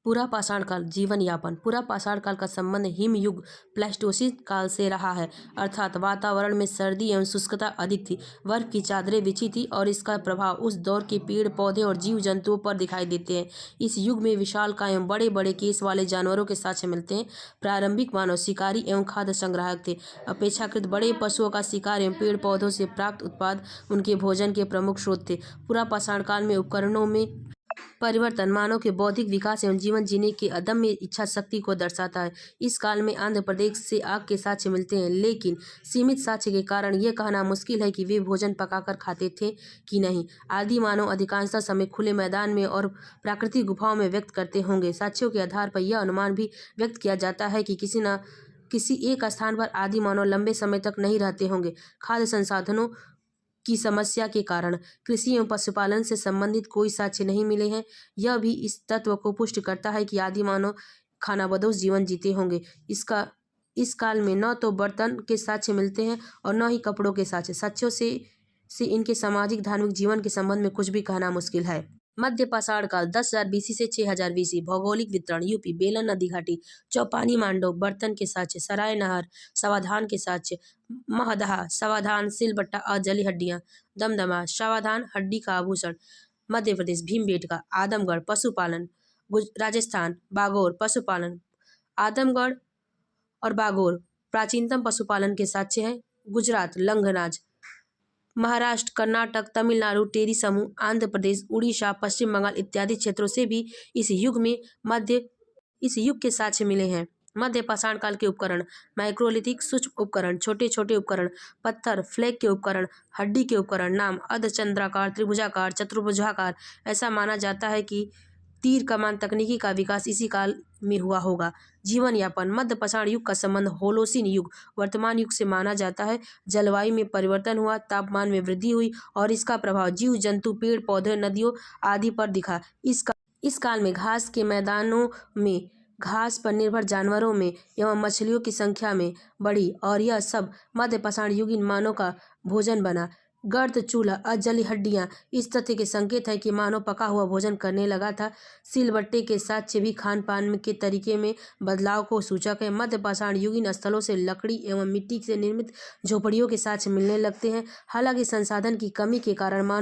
पूरा पाषाण काल जीवन यापन। पूरा पाषाण काल का संबंध हिमयुग प्लास्टोसिन काल से रहा है, अर्थात वातावरण में सर्दी एवं शुष्कता अधिक थी, बर्फ की चादरें बिछी थी और इसका प्रभाव उस दौर के पेड़ पौधे और जीव जंतुओं पर दिखाई देते हैं। इस युग में विशालकाय एवं बड़े बड़े केस वाले जानवरों के साक्ष्य मिलते हैं। प्रारंभिक मानव शिकारी एवं खाद्य संग्राहक थे। अपेक्षाकृत बड़े पशुओं का शिकार एवं पेड़ पौधों से प्राप्त उत्पाद उनके भोजन के प्रमुख स्रोत थे। पूरा पाषाण काल में उपकरणों में परिवर्तन मानव के बौद्धिक विकास एवं जीवन जीने की अदम्य इच्छा शक्ति को दर्शाता है। इस काल में आंध्र प्रदेश से आग के साक्ष्य मिलते हैं, लेकिन सीमित साक्ष्य के कारण यह कहना मुश्किल है कि वे भोजन पकाकर खाते थे कि नहीं। आदि मानव अधिकांशतः समय खुले मैदान में और प्राकृतिक गुफाओं में व्यक्त करते होंगे। साक्ष्यों के आधार पर यह अनुमान भी व्यक्त किया जाता है कि किसी एक स्थान पर आदि मानव लंबे समय तक नहीं रहते होंगे। खाद्य संसाधनों की समस्या के कारण कृषि एवं पशुपालन से संबंधित कोई साक्ष्य नहीं मिले हैं। यह भी इस तत्व को पुष्ट करता है कि आदि मानव खानाबदोश जीवन जीते होंगे। इस काल में न तो बर्तन के साक्ष्य मिलते हैं और न ही कपड़ों के साक्ष्य। साक्ष्यों से इनके सामाजिक धार्मिक जीवन के संबंध में कुछ भी कहना मुश्किल है। मध्य पाषाण काल 10,000 बीसी से 6,000 बीसी। भौगोलिक वितरण यूपी, बेलन नदी घाटी, चौपानी मांडव, बर्तन के साक्ष्य, सराय नहर, सावधान के साक्ष्य, महदहा, सावधान, सिलबट्टा और जली हड्डियां, दमदमा, सावधान, हड्डी का आभूषण, मध्य प्रदेश, भीमबेटका, आदमगढ़, पशुपालन, राजस्थान, बागोर, पशुपालन, आदमगढ़ और बागोर प्राचीनतम पशुपालन के साक्ष्य हैं। गुजरात, लंघनाज, महाराष्ट्र, कर्नाटक, तमिलनाडु, टेरी समूह, आंध्र प्रदेश, उड़ीसा, पश्चिम बंगाल इत्यादि क्षेत्रों से भी इस युग के साक्ष्य मिले हैं। मध्य पाषाण काल के उपकरण: माइक्रोलिथिक सूक्ष्म उपकरण, छोटे छोटे उपकरण, पत्थर, फ्लैग के उपकरण, हड्डी के उपकरण। नाम: अर्धचंद्राकार, त्रिभुजाकार, चतुर्भुजाकार। ऐसा माना जाता है कि तीर कमान तकनीकी का विकास इसी काल में हुआ होगा। जीवन यापन: मध्य पाषाण युग का संबंध होलोसीन युग वर्तमान युग से माना जाता है। जलवायु में परिवर्तन हुआ, तापमान में वृद्धि हुई और इसका प्रभाव जीव जंतु, पेड़ पौधे, नदियों आदि पर दिखा। इस काल में घास के मैदानों में घास पर निर्भर जानवरों में एवं मछलियों की संख्या में बढ़ी और यह सब मध्य पाषाण युगीन मानव का भोजन बना। गर्त, चूल्हा और जली हड्डियां इस तथ्य के संकेत है कि मानव पका हुआ भोजन करने लगा था। सिलबट्टे के साक्ष्य भी खान पान के तरीके में बदलाव को सूचक है। मध्य पाषाण युगीन स्थलों से लकड़ी एवं मिट्टी से निर्मित झोपड़ियों के साक्ष्य मिलने लगते हैं। हालांकि संसाधन की कमी के कारण मानव